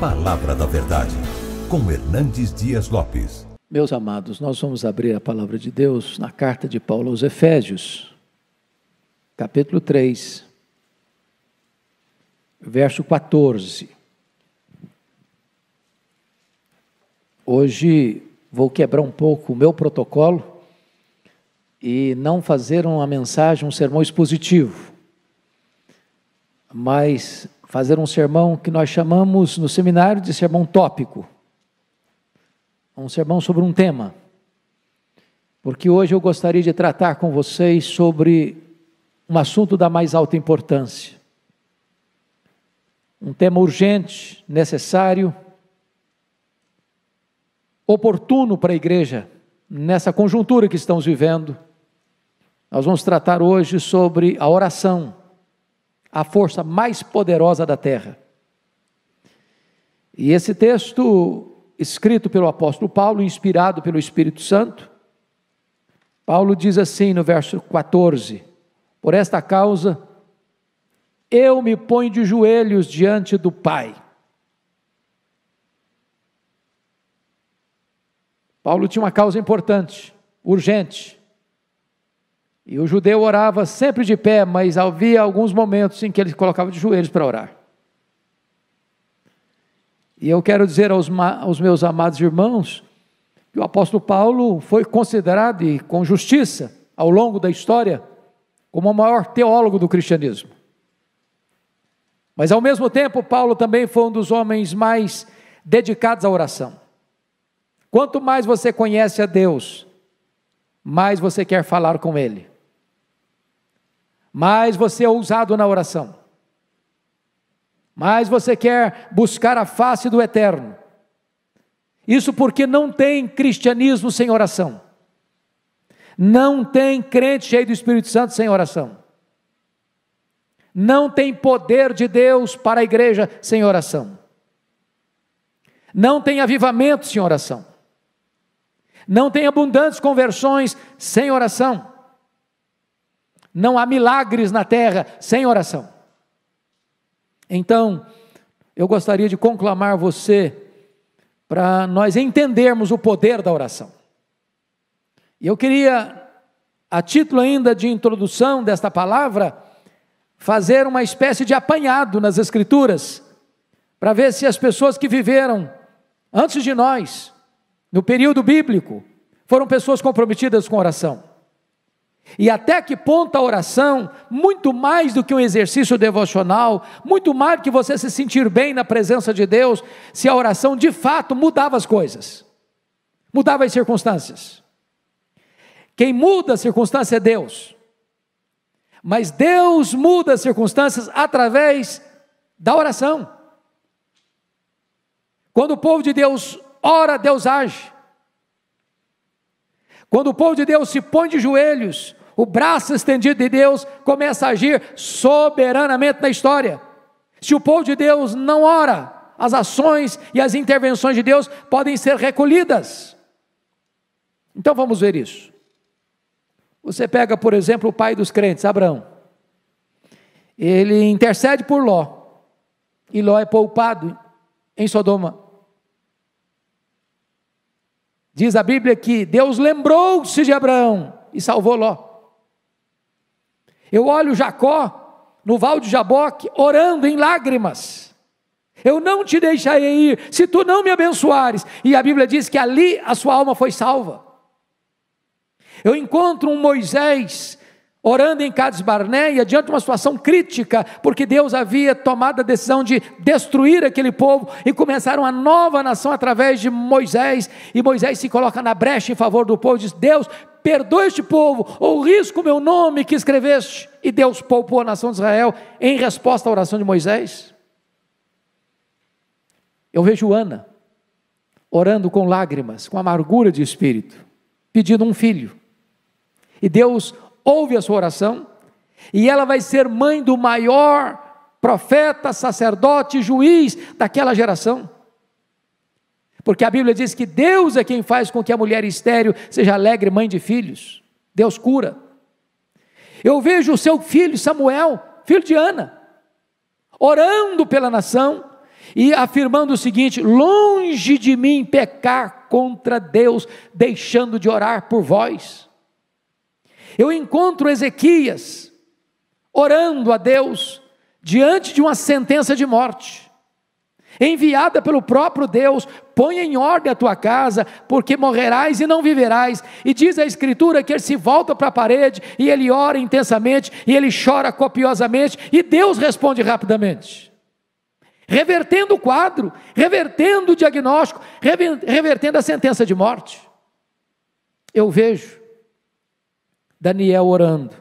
Palavra da Verdade, com Hernandes Dias Lopes. Meus amados, nós vamos abrir a palavra de Deus na carta de Paulo aos Efésios, capítulo 3, verso 14. Hoje vou quebrar um pouco o meu protocolo e não fazer uma mensagem, um sermão expositivo, mas fazer um sermão que nós chamamos no seminário de sermão tópico. Um sermão sobre um tema, porque hoje eu gostaria de tratar com vocês sobre um assunto da mais alta importância, um tema urgente, necessário, oportuno para a igreja, nessa conjuntura que estamos vivendo. Nós vamos tratar hoje sobre a oração, a força mais poderosa da terra. E esse texto, escrito pelo apóstolo Paulo, inspirado pelo Espírito Santo, Paulo diz assim no verso 14: por esta causa, eu me ponho de joelhos diante do Pai. Paulo tinha uma causa importante, urgente, e o judeu orava sempre de pé, mas havia alguns momentos em que ele se colocava de joelhos para orar. E eu quero dizer aos meus amados irmãos, que o apóstolo Paulo foi considerado, e com justiça, ao longo da história, como o maior teólogo do cristianismo. Mas ao mesmo tempo, Paulo também foi um dos homens mais dedicados à oração. Quanto mais você conhece a Deus, mais você quer falar com Ele, mais você é ousado na oração, mais você quer buscar a face do Eterno. Isso porque não tem cristianismo sem oração, não tem crente cheio do Espírito Santo sem oração, não tem poder de Deus para a igreja sem oração, não tem avivamento sem oração, não tem abundantes conversões sem oração, não há milagres na terra sem oração. Então, eu gostaria de conclamar você para nós entendermos o poder da oração. E eu queria, a título ainda de introdução desta palavra, fazer uma espécie de apanhado nas Escrituras, para ver se as pessoas que viveram antes de nós, no período bíblico, foram pessoas comprometidas com oração. E até que ponto a oração, muito mais do que um exercício devocional, muito mais do que você se sentir bem na presença de Deus, se a oração de fato mudava as coisas, mudava as circunstâncias. Quem muda a circunstância é Deus, mas Deus muda as circunstâncias através da oração. Quando o povo de Deus ora, Deus age. Quando o povo de Deus se põe de joelhos, o braço estendido de Deus começa a agir soberanamente na história. Se o povo de Deus não ora, as ações e as intervenções de Deus podem ser recolhidas. Então vamos ver isso. Você pega, por exemplo, o pai dos crentes, Abraão. Ele intercede por Ló, e Ló é poupado em Sodoma. Diz a Bíblia que Deus lembrou-se de Abraão e salvou Ló. Eu olho Jacó no val de Jaboque orando em lágrimas: eu não te deixarei ir se tu não me abençoares. E a Bíblia diz que ali a sua alma foi salva. Eu encontro um Moisés orando em Cades Barneia, diante de uma situação crítica, porque Deus havia tomado a decisão de destruir aquele povo, e começaram uma nova nação através de Moisés, e Moisés se coloca na brecha em favor do povo, e diz: Deus, perdoa este povo, ou risco o meu nome que escreveste, e Deus poupou a nação de Israel, em resposta à oração de Moisés. Eu vejo Ana, orando com lágrimas, com amargura de espírito, pedindo um filho, e Deus ouve a sua oração, e ela vai ser mãe do maior profeta, sacerdote, juiz daquela geração, porque a Bíblia diz que Deus é quem faz com que a mulher estéril seja alegre mãe de filhos. Deus cura. Eu vejo o seu filho Samuel, filho de Ana, orando pela nação, e afirmando o seguinte: longe de mim pecar contra Deus, deixando de orar por vós. Eu encontro Ezequias orando a Deus diante de uma sentença de morte, enviada pelo próprio Deus: põe em ordem a tua casa, porque morrerás e não viverás. E diz a Escritura que ele se volta para a parede, e ele ora intensamente, e ele chora copiosamente, e Deus responde rapidamente, revertendo o quadro, revertendo o diagnóstico, revertendo a sentença de morte. Eu vejo Daniel orando,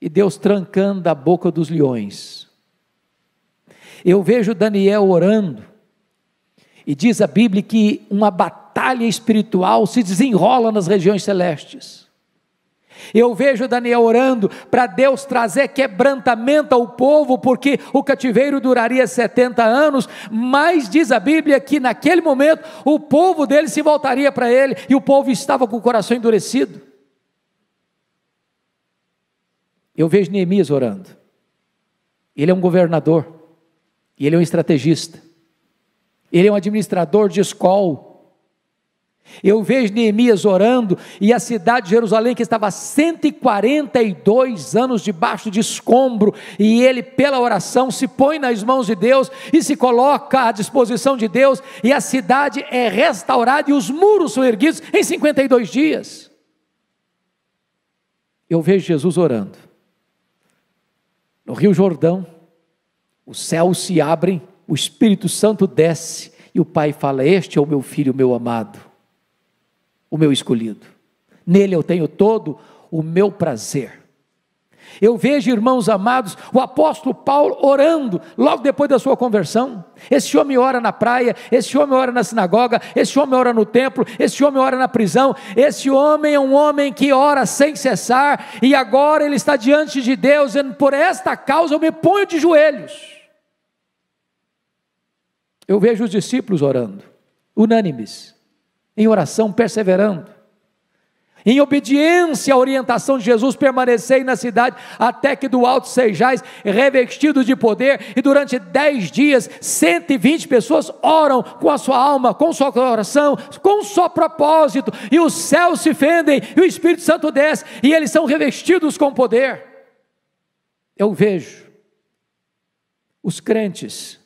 e Deus trancando a boca dos leões. Eu vejo Daniel orando, e diz a Bíblia que uma batalha espiritual se desenrola nas regiões celestes. Eu vejo Daniel orando para Deus trazer quebrantamento ao povo, porque o cativeiro duraria 70 anos, mas diz a Bíblia que naquele momento o povo dele se voltaria para ele, e o povo estava com o coração endurecido. Eu vejo Neemias orando. Ele é um governador, e ele é um estrategista, ele é um administrador de escola. Eu vejo Neemias orando, e a cidade de Jerusalém, que estava há 142 anos debaixo de escombro, e ele pela oração se põe nas mãos de Deus, e se coloca à disposição de Deus, e a cidade é restaurada, e os muros são erguidos em 52 dias. Eu vejo Jesus orando, no Rio Jordão, os céus se abrem, o Espírito Santo desce, e o Pai fala: este é o meu filho, o meu amado, o meu escolhido, nele eu tenho todo o meu prazer. Eu vejo, irmãos amados, o apóstolo Paulo orando, logo depois da sua conversão. Esse homem ora na praia, esse homem ora na sinagoga, esse homem ora no templo, esse homem ora na prisão. Esse homem é um homem que ora sem cessar, e agora ele está diante de Deus, dizendo: por esta causa eu me ponho de joelhos. Eu vejo os discípulos orando, unânimes, em oração, perseverando, em obediência à orientação de Jesus: permanecei na cidade, até que do alto sejais revestidos de poder. E durante 10 dias, 120 pessoas oram com a sua alma, com o seu coração, com o seu propósito, e os céus se fendem, e o Espírito Santo desce, e eles são revestidos com poder. Eu vejo os crentes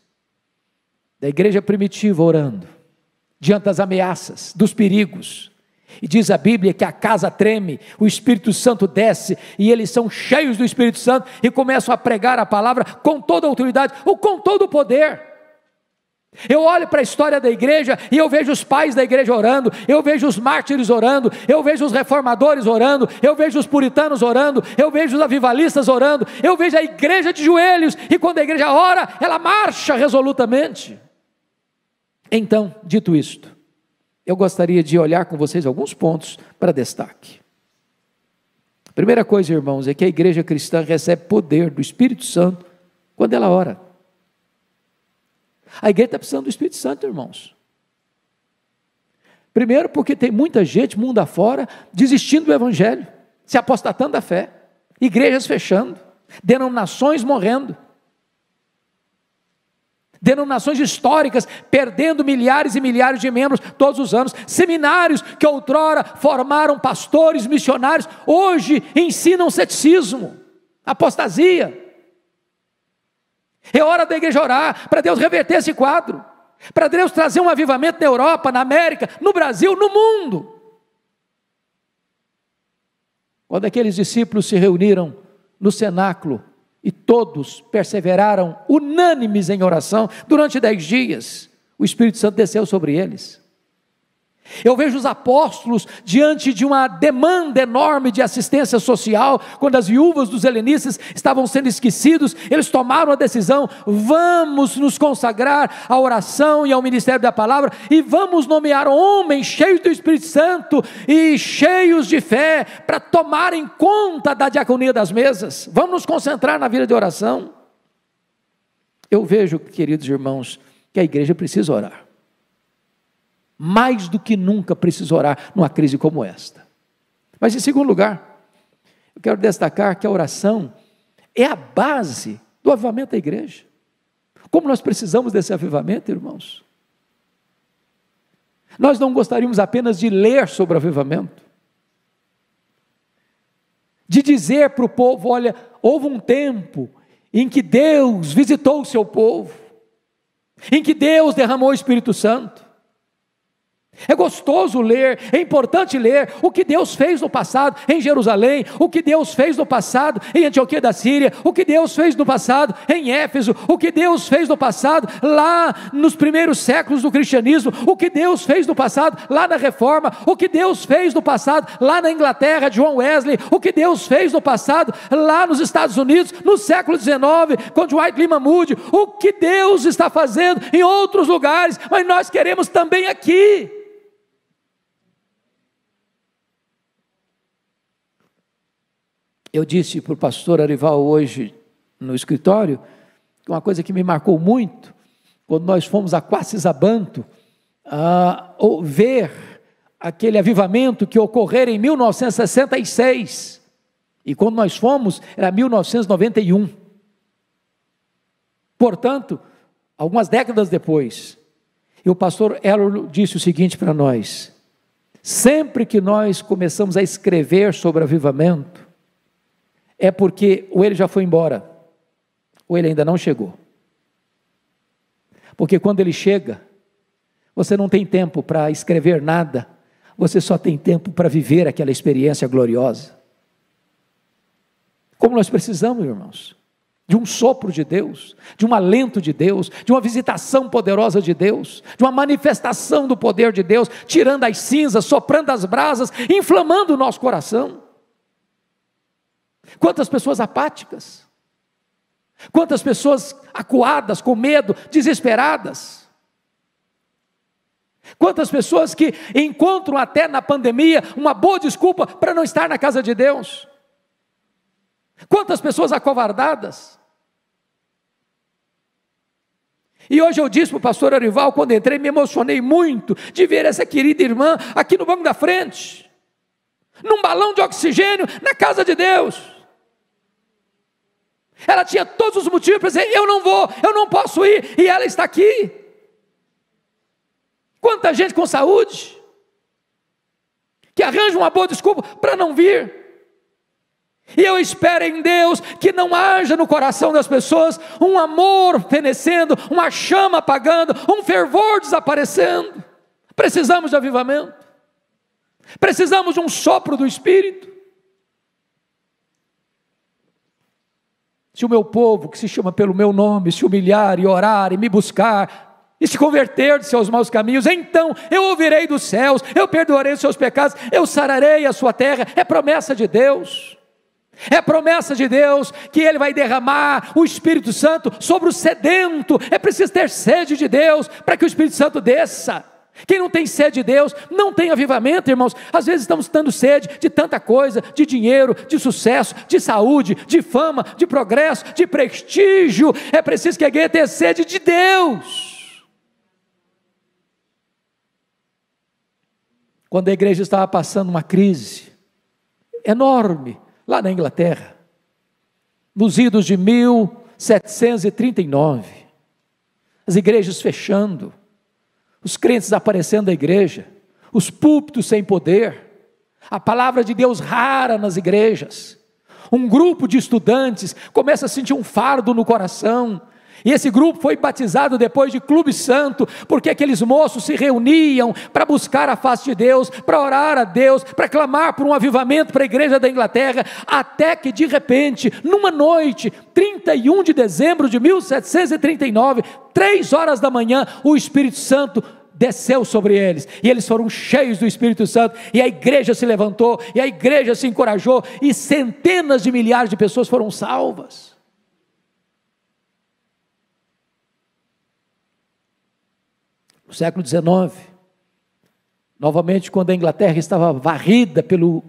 da igreja primitiva orando, diante das ameaças, dos perigos, e diz a Bíblia que a casa treme, o Espírito Santo desce, e eles são cheios do Espírito Santo, e começam a pregar a palavra com toda a autoridade, ou com todo o poder. Eu olho para a história da igreja, e eu vejo os pais da igreja orando, eu vejo os mártires orando, eu vejo os reformadores orando, eu vejo os puritanos orando, eu vejo os avivalistas orando, eu vejo a igreja de joelhos, e quando a igreja ora, ela marcha resolutamente. Então, dito isto, eu gostaria de olhar com vocês alguns pontos para destaque. A primeira coisa, irmãos, é que a igreja cristã recebe poder do Espírito Santo quando ela ora. A igreja está precisando do Espírito Santo, irmãos. Primeiro porque tem muita gente, mundo afora, desistindo do Evangelho, se apostatando da fé, igrejas fechando, denominações morrendo, denominações históricas perdendo milhares e milhares de membros todos os anos, seminários que outrora formaram pastores, missionários, hoje ensinam ceticismo, apostasia. É hora da igreja orar, para Deus reverter esse quadro, para Deus trazer um avivamento na Europa, na América, no Brasil, no mundo. Quando aqueles discípulos se reuniram no cenáculo, e todos perseveraram unânimes em oração, durante 10 dias, o Espírito Santo desceu sobre eles. Eu vejo os apóstolos diante de uma demanda enorme de assistência social, quando as viúvas dos helenistas estavam sendo esquecidos, eles tomaram a decisão: vamos nos consagrar à oração e ao ministério da palavra, e vamos nomear homens cheios do Espírito Santo e cheios de fé, para tomarem conta da diaconia das mesas. Vamos nos concentrar na vida de oração. Eu vejo, queridos irmãos, que a igreja precisa orar. Mais do que nunca precisa orar numa crise como esta. Mas em segundo lugar, eu quero destacar que a oração é a base do avivamento da igreja. Como nós precisamos desse avivamento, irmãos. Nós não gostaríamos apenas de ler sobre o avivamento, de dizer para o povo: olha, houve um tempo em que Deus visitou o seu povo, em que Deus derramou o Espírito Santo. É gostoso ler, é importante ler o que Deus fez no passado em Jerusalém, o que Deus fez no passado em Antioquia da Síria, o que Deus fez no passado em Éfeso, o que Deus fez no passado lá nos primeiros séculos do cristianismo, o que Deus fez no passado lá na Reforma, o que Deus fez no passado lá na Inglaterra, John Wesley, o que Deus fez no passado lá nos Estados Unidos, no século XIX, com Dwight Lyman Moody, o que Deus está fazendo em outros lugares, mas nós queremos também aqui. Eu disse para o pastor Arival hoje no escritório, uma coisa que me marcou muito, quando nós fomos a Quacisabanto, ver aquele avivamento que ocorreu em 1966, e quando nós fomos, era 1991, portanto, algumas décadas depois, e o pastor Elor disse o seguinte para nós: sempre que nós começamos a escrever sobre avivamento, é porque ou ele já foi embora, ou ele ainda não chegou. Porque quando ele chega, você não tem tempo para escrever nada, você só tem tempo para viver aquela experiência gloriosa. Como nós precisamos, irmãos, de um sopro de Deus, de um alento de Deus, de uma visitação poderosa de Deus, de uma manifestação do poder de Deus, tirando as cinzas, soprando as brasas, inflamando o nosso coração. Quantas pessoas apáticas, quantas pessoas acuadas, com medo, desesperadas, quantas pessoas que encontram até na pandemia uma boa desculpa para não estar na casa de Deus, quantas pessoas acovardadas. E hoje eu disse para o pastor Arival, quando entrei, me emocionei muito de ver essa querida irmã aqui no banco da frente, num balão de oxigênio, na casa de Deus. Ela tinha todos os motivos para dizer: eu não vou, eu não posso ir, e ela está aqui. Quanta gente com saúde, que arranja uma boa desculpa para não vir. E eu espero em Deus que não haja no coração das pessoas um amor fenecendo, uma chama apagando, um fervor desaparecendo. Precisamos de avivamento, precisamos de um sopro do Espírito. Se o meu povo, que se chama pelo meu nome, se humilhar e orar e me buscar, e se converter de seus maus caminhos, então eu ouvirei dos céus, eu perdoarei os seus pecados, eu sararei a sua terra. É promessa de Deus, é promessa de Deus, que Ele vai derramar o Espírito Santo sobre o sedento. É preciso ter sede de Deus, para que o Espírito Santo desça. Quem não tem sede de Deus, não tem avivamento, irmãos. Às vezes estamos dando sede de tanta coisa, de dinheiro, de sucesso, de saúde, de fama, de progresso, de prestígio. É preciso que a igreja tenha sede de Deus. Quando a igreja estava passando uma crise enorme, lá na Inglaterra, nos idos de 1739, as igrejas fechando, os crentes desaparecendo da igreja, os púlpitos sem poder, a palavra de Deus rara nas igrejas, um grupo de estudantes começa a sentir um fardo no coração, e esse grupo foi batizado depois de Clube Santo, porque aqueles moços se reuniam para buscar a face de Deus, para orar a Deus, para clamar por um avivamento para a igreja da Inglaterra, até que de repente, numa noite, 31 de dezembro de 1739, 3 horas da manhã, o Espírito Santo desceu sobre eles, e eles foram cheios do Espírito Santo, e a igreja se levantou, e a igreja se encorajou, e centenas de milhares de pessoas foram salvas. No século XIX, novamente, quando a Inglaterra estava varrida pelo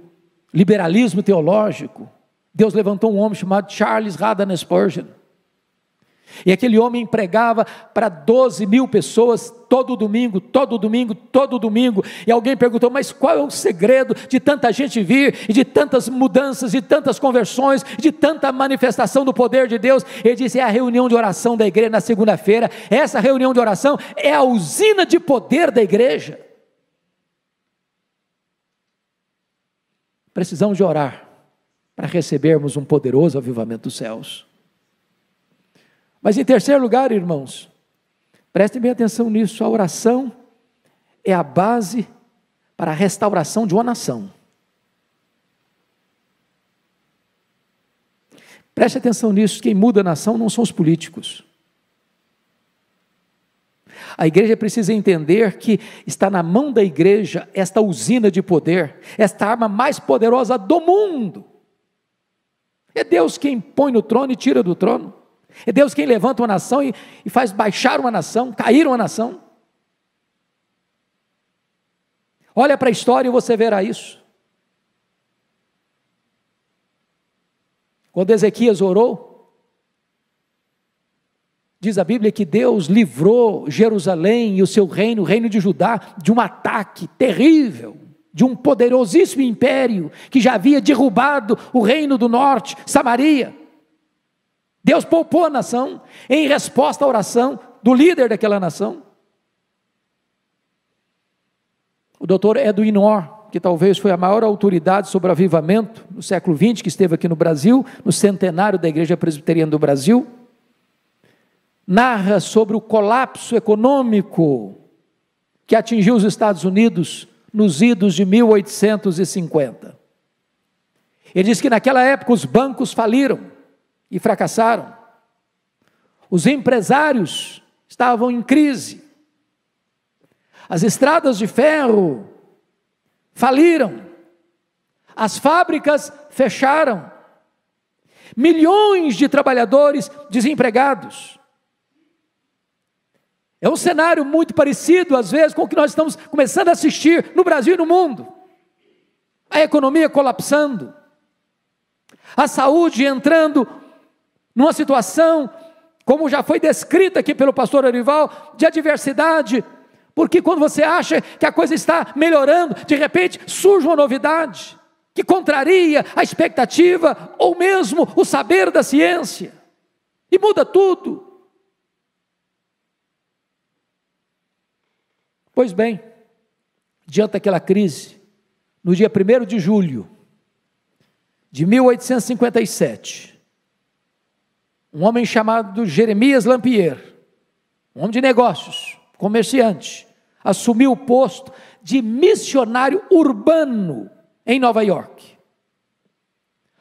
liberalismo teológico, Deus levantou um homem chamado Charles Haddon Spurgeon, E aquele homem pregava para 12 mil pessoas todo domingo, todo domingo, todo domingo. E alguém perguntou: mas qual é o segredo de tanta gente vir, e de tantas mudanças, de tantas conversões, de tanta manifestação do poder de Deus? Ele disse: é a reunião de oração da igreja na segunda-feira. Essa reunião de oração é a usina de poder da igreja. Precisamos de orar para recebermos um poderoso avivamento dos céus. Mas em terceiro lugar, irmãos, prestem bem atenção nisso: a oração é a base para a restauração de uma nação. Preste atenção nisso: quem muda a nação não são os políticos. A igreja precisa entender que está na mão da igreja esta usina de poder, esta arma mais poderosa do mundo. É Deus quem põe no trono e tira do trono. É Deus quem levanta uma nação e faz baixar uma nação, cair uma nação. Olha para a história e você verá isso. Quando Ezequias orou, diz a Bíblia que Deus livrou Jerusalém e o seu reino, o reino de Judá, de um ataque terrível, de um poderosíssimo império que já havia derrubado o reino do norte, Samaria. Deus poupou a nação em resposta à oração do líder daquela nação. O doutor Edwin Orr, que talvez foi a maior autoridade sobre o avivamento no século XX, que esteve aqui no Brasil, no centenário da Igreja Presbiteriana do Brasil, narra sobre o colapso econômico que atingiu os Estados Unidos nos idos de 1850. Ele diz que naquela época os bancos faliram e fracassaram. Os empresários estavam em crise. As estradas de ferro faliram. As fábricas fecharam. Milhões de trabalhadores desempregados. É um cenário muito parecido, às vezes, com o que nós estamos começando a assistir no Brasil e no mundo. A economia colapsando. A saúde entrando numa situação, como já foi descrita aqui pelo pastor Orival, de adversidade, porque quando você acha que a coisa está melhorando, de repente surge uma novidade, que contraria a expectativa, ou mesmo o saber da ciência, e muda tudo. Pois bem, diante daquela crise, no dia 1º de julho de 1857, um homem chamado Jeremias Lampier, um homem de negócios, comerciante, assumiu o posto de missionário urbano em Nova York.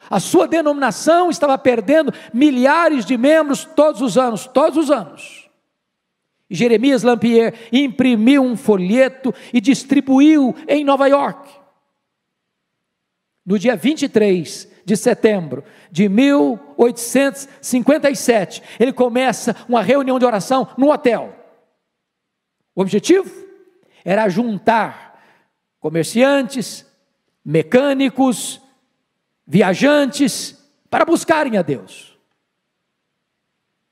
A sua denominação estava perdendo milhares de membros todos os anos. E Jeremias Lampier imprimiu um folheto e distribuiu em Nova York. No dia 23 de setembro de 1857, ele começa uma reunião de oração no hotel. O objetivo era juntar comerciantes, mecânicos, viajantes, para buscarem a Deus.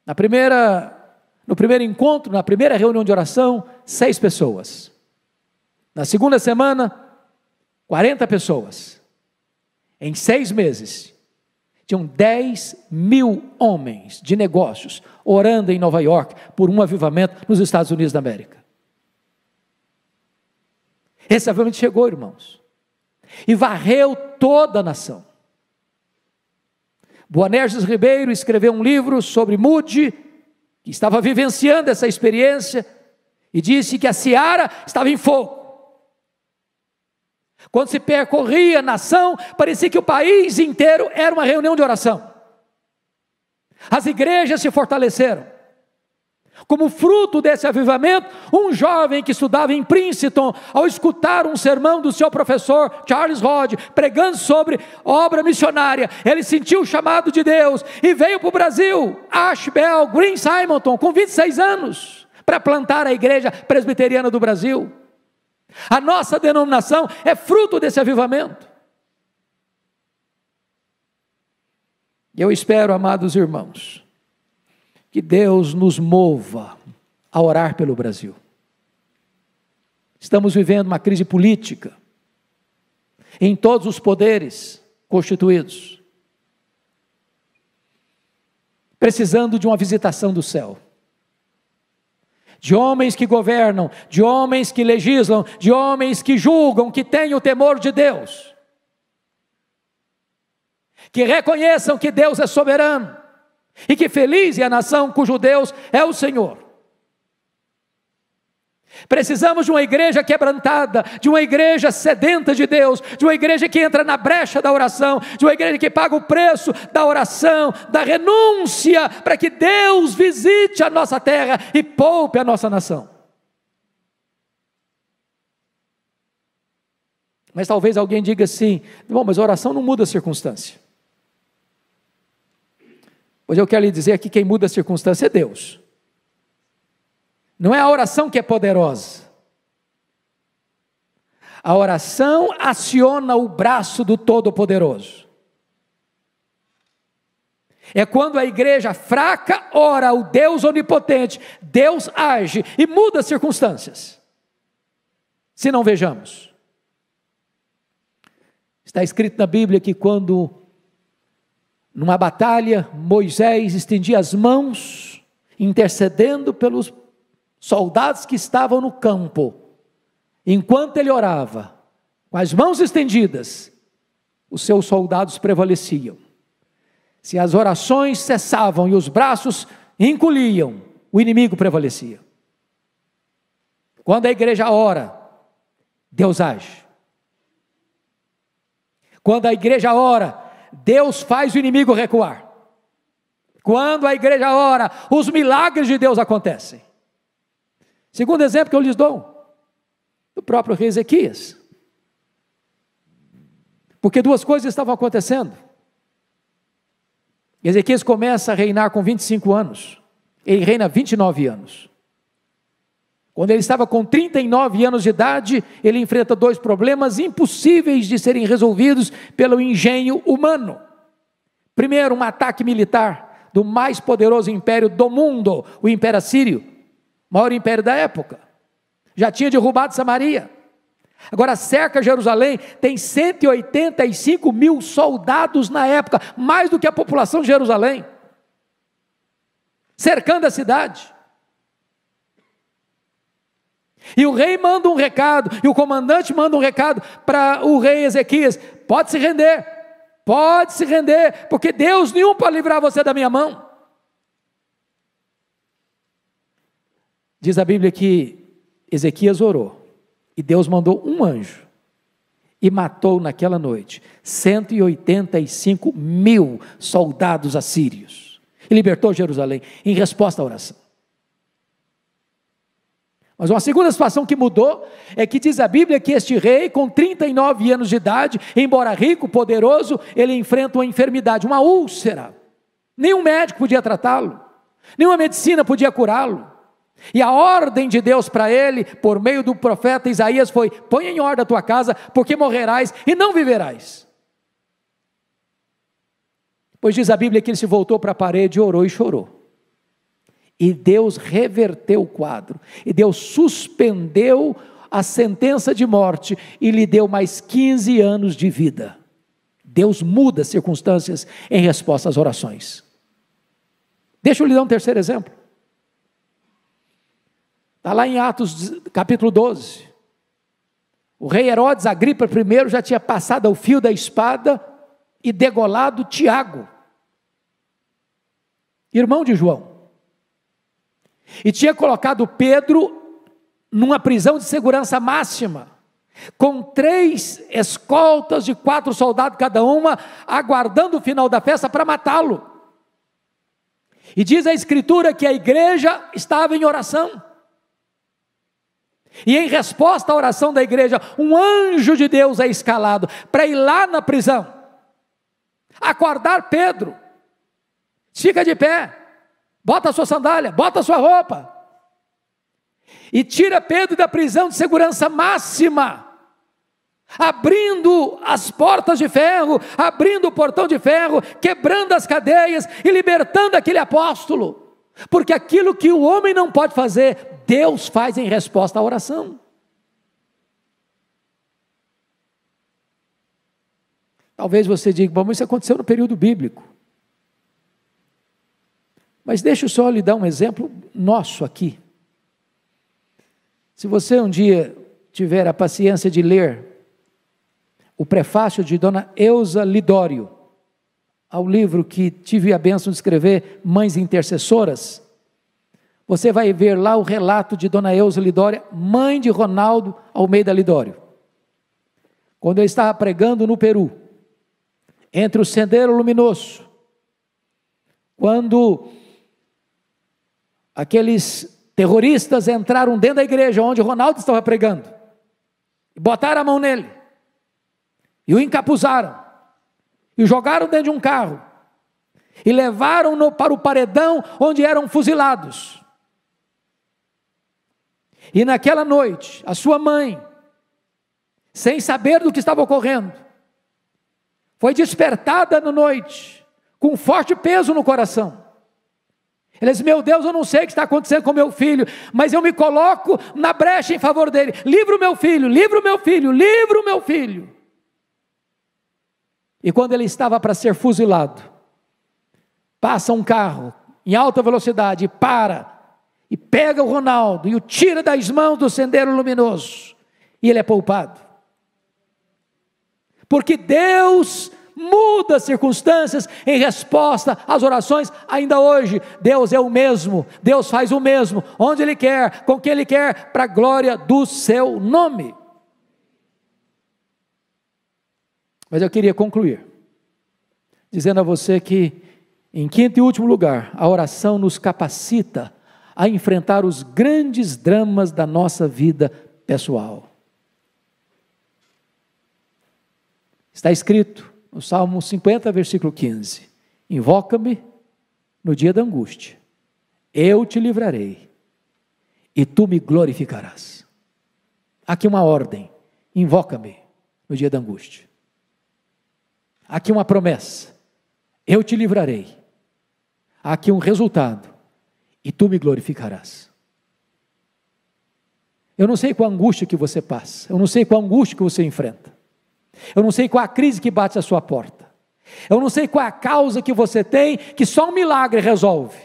No primeiro encontro, na primeira reunião de oração, 6 pessoas. Na segunda semana, 40 pessoas. Em 6 meses, tinham 10 mil homens de negócios orando em Nova York por um avivamento nos Estados Unidos da América. Esse avivamento chegou, irmãos, e varreu toda a nação. Boanerges Ribeiro escreveu um livro sobre Moody, que estava vivenciando essa experiência, e disse que a seara estava em fogo. Quando se percorria a nação, parecia que o país inteiro era uma reunião de oração. As igrejas se fortaleceram. Como fruto desse avivamento, um jovem que estudava em Princeton, ao escutar um sermão do seu professor Charles Hodge, pregando sobre obra missionária, ele sentiu o chamado de Deus e veio para o Brasil, Ashbel Green Simonton, com 26 anos, para plantar a igreja presbiteriana do Brasil. A nossa denominação é fruto desse avivamento. Eu espero, amados irmãos, que Deus nos mova a orar pelo Brasil. Estamos vivendo uma crise política em todos os poderes constituídos, precisando de uma visitação do céu, de homens que governam, de homens que legislam, de homens que julgam, que têm o temor de Deus, que reconheçam que Deus é soberano, e que feliz é a nação cujo Deus é o Senhor. Precisamos de uma igreja quebrantada, de uma igreja sedenta de Deus, de uma igreja que entra na brecha da oração, de uma igreja que paga o preço da oração, da renúncia, para que Deus visite a nossa terra e poupe a nossa nação. Mas talvez alguém diga assim: bom, mas a oração não muda a circunstância. Pois eu quero lhe dizer que quem muda a circunstância é Deus. Não é a oração que é poderosa. A oração aciona o braço do Todo-Poderoso. É quando a igreja fraca ora ao Deus onipotente, Deus age e muda as circunstâncias. Se não vejamos. Está escrito na Bíblia que quando, numa batalha, Moisés estendia as mãos, intercedendo pelos soldados que estavam no campo, enquanto ele orava, com as mãos estendidas, os seus soldados prevaleciam. Se as orações cessavam e os braços encolhiam, o inimigo prevalecia. Quando a igreja ora, Deus age. Quando a igreja ora, Deus faz o inimigo recuar. Quando a igreja ora, os milagres de Deus acontecem. Segundo exemplo que eu lhes dou, o próprio rei Ezequias. Porque duas coisas estavam acontecendo. Ezequias começa a reinar com 25 anos. Ele reina 29 anos. Quando ele estava com 39 anos de idade, ele enfrenta dois problemas impossíveis de serem resolvidos pelo engenho humano. Primeiro, um ataque militar do mais poderoso império do mundo, o Império Assírio, maior império da época. Já tinha derrubado Samaria. Agora cerca Jerusalém, tem 185 mil soldados na época, mais do que a população de Jerusalém, cercando a cidade. E o rei manda um recado, e o comandante manda um recado para o rei Ezequias: pode se render, porque Deus nenhum pode livrar você da minha mão. Diz a Bíblia que Ezequias orou, e Deus mandou um anjo, e matou naquela noite 185 mil soldados assírios, e libertou Jerusalém, em resposta à oração. Mas uma segunda situação que mudou, é que diz a Bíblia que este rei, com 39 anos de idade, embora rico, poderoso, ele enfrenta uma enfermidade, uma úlcera. Nenhum médico podia tratá-lo, nenhuma medicina podia curá-lo. E a ordem de Deus para ele, por meio do profeta Isaías, foi: põe em ordem a tua casa, porque morrerás e não viverás. Pois diz a Bíblia que ele se voltou para a parede, orou e chorou. E Deus reverteu o quadro, e Deus suspendeu a sentença de morte, e lhe deu mais 15 anos de vida. Deus muda as circunstâncias em resposta às orações. Deixa eu lhe dar um terceiro exemplo. Está lá em Atos capítulo 12. O rei Herodes Agripa I já tinha passado ao fio da espada e degolado Tiago, irmão de João. E tinha colocado Pedro numa prisão de segurança máxima, com 3 escoltas de 4 soldados cada uma, aguardando o final da festa para matá-lo. E diz a Escritura que a igreja estava em oração. E em resposta à oração da igreja, um anjo de Deus é escalado para ir lá na prisão, acordar Pedro. Fica de pé, bota a sua sandália, bota a sua roupa, e tira Pedro da prisão de segurança máxima, abrindo as portas de ferro, abrindo o portão de ferro, quebrando as cadeias e libertando aquele apóstolo. Porque aquilo que o homem não pode fazer, Deus faz em resposta à oração. Talvez você diga, bom, mas isso aconteceu no período bíblico. Mas deixa eu só lhe dar um exemplo nosso aqui. Se você um dia tiver a paciência de ler o prefácio de Dona Eusa Lidório, ao livro que tive a bênção de escrever, Mães Intercessoras, você vai ver lá o relato de Dona Eusa Lidório, mãe de Ronaldo Almeida Lidório. Quando ele estava pregando no Peru, entre o Sendero Luminoso, quando aqueles terroristas entraram dentro da igreja onde Ronaldo estava pregando, e botaram a mão nele, e o encapuzaram, e o jogaram dentro de um carro, e levaram-no para o paredão onde eram fuzilados. E naquela noite, a sua mãe, sem saber do que estava ocorrendo, foi despertada na noite, com um forte peso no coração. Ela disse, meu Deus, eu não sei o que está acontecendo com meu filho, mas eu me coloco na brecha em favor dele. Livra o meu filho, livra o meu filho, livra o meu filho. E quando ele estava para ser fuzilado, passa um carro em alta velocidade, para, e pega o Ronaldo, e o tira das mãos do Sendero Luminoso, e ele é poupado. Porque Deus muda as circunstâncias em resposta às orações. Ainda hoje, Deus é o mesmo, Deus faz o mesmo, onde Ele quer, com quem Ele quer, para a glória do seu nome. Mas eu queria concluir, dizendo a você que, em quinto e último lugar, a oração nos capacita a enfrentar os grandes dramas da nossa vida pessoal. Está escrito no Salmo 50, versículo 15, invoca-me no dia da angústia, eu te livrarei, e tu me glorificarás. Aqui uma ordem, invoca-me no dia da angústia. Aqui uma promessa, eu te livrarei. Aqui um resultado, e tu me glorificarás. Eu não sei qual a angústia que você passa, eu não sei qual a angústia que você enfrenta, eu não sei qual a crise que bate à sua porta, eu não sei qual a causa que você tem, que só um milagre resolve.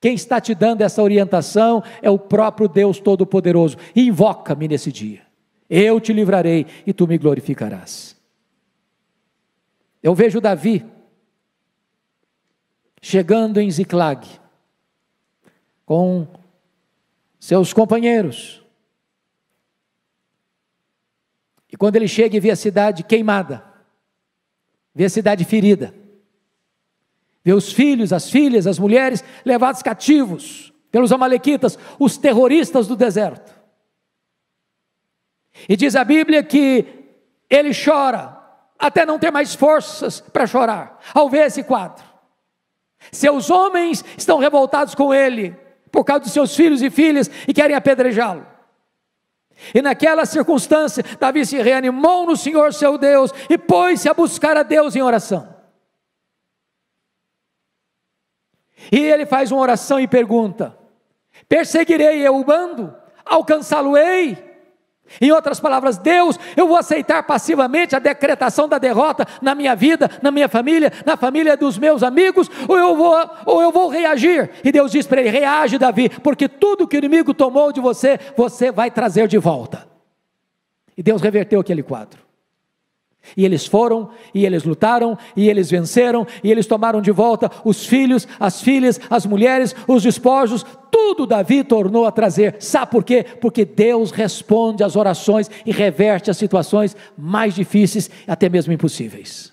Quem está te dando essa orientação é o próprio Deus Todo-Poderoso. Invoca-me nesse dia, eu te livrarei e tu me glorificarás. Eu vejo Davi chegando em Ziclag, com seus companheiros, e quando ele chega e vê a cidade queimada, vê a cidade ferida, vê os filhos, as filhas, as mulheres levados cativos pelos amalequitas, os terroristas do deserto, e diz a Bíblia que ele chora, até não ter mais forças para chorar, ao ver esse quadro. Seus homens estão revoltados com ele, por causa dos seus filhos e filhas, e querem apedrejá-lo. E naquela circunstância, Davi se reanimou no Senhor seu Deus, e pôs-se a buscar a Deus em oração. E ele faz uma oração e pergunta, perseguirei eu o bando? Alcançá-lo-ei? Em outras palavras, Deus, eu vou aceitar passivamente a decretação da derrota na minha vida, na minha família, na família dos meus amigos, ou eu vou reagir? E Deus diz para ele, reage Davi, porque tudo que o inimigo tomou de você, você vai trazer de volta. E Deus reverteu aquele quadro. E eles foram, e eles lutaram, e eles venceram, e eles tomaram de volta os filhos, as filhas, as mulheres, os despojos, tudo Davi tornou a trazer. Sabe por quê? Porque Deus responde às orações e reverte as situações mais difíceis, até mesmo impossíveis.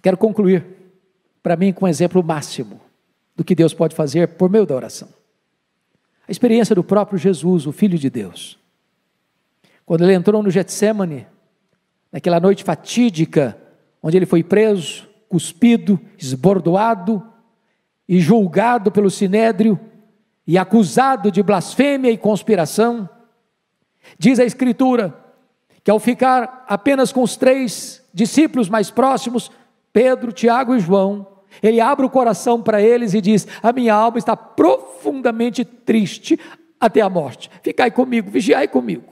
Quero concluir, para mim, com um exemplo máximo do que Deus pode fazer por meio da oração. A experiência do próprio Jesus, o Filho de Deus. Quando ele entrou no Getsêmani, naquela noite fatídica, onde ele foi preso, cuspido, esbordoado e julgado pelo Sinédrio e acusado de blasfêmia e conspiração, diz a Escritura que ao ficar apenas com os 3 discípulos mais próximos, Pedro, Tiago e João, ele abre o coração para eles e diz: a minha alma está profundamente triste até a morte, ficai comigo, vigiai comigo.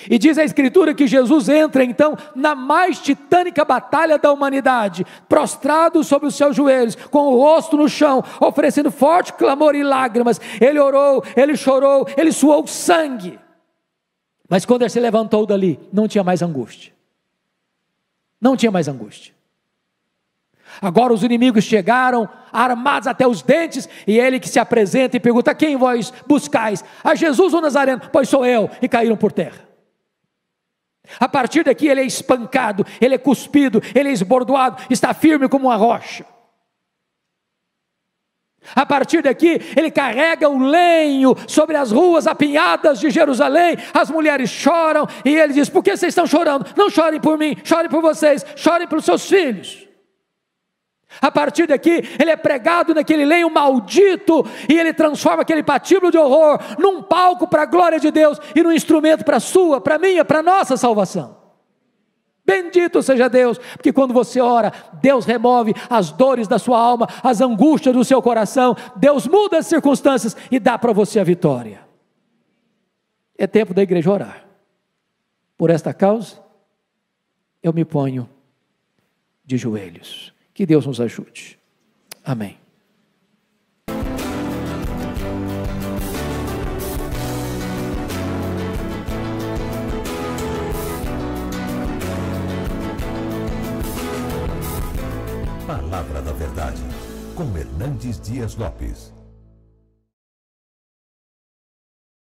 E diz a Escritura que Jesus entra então na mais titânica batalha da humanidade, prostrado sobre os seus joelhos, com o rosto no chão, oferecendo forte clamor e lágrimas. Ele orou, ele chorou, ele suou sangue. Mas quando ele se levantou dali, não tinha mais angústia. Não tinha mais angústia. Agora os inimigos chegaram, armados até os dentes, e ele que se apresenta e pergunta: quem vós buscais? A Jesus o Nazareno? Pois sou eu. E caíram por terra. A partir daqui ele é espancado, ele é cuspido, ele é esbordoado, está firme como uma rocha. A partir daqui ele carrega o lenho sobre as ruas apinhadas de Jerusalém. As mulheres choram e ele diz: por que vocês estão chorando? Não chorem por mim, chorem por vocês, chorem pelos seus filhos. A partir daqui ele é pregado naquele lenho maldito e ele transforma aquele patíbulo de horror num palco para a glória de Deus e num instrumento para a sua, para a minha, para a nossa salvação. Bendito seja Deus, porque quando você ora, Deus remove as dores da sua alma, as angústias do seu coração, Deus muda as circunstâncias e dá para você a vitória. É tempo da igreja orar. Por esta causa, eu me ponho de joelhos. Que Deus nos ajude. Amém. Palavra da Verdade, com Hernandes Dias Lopes.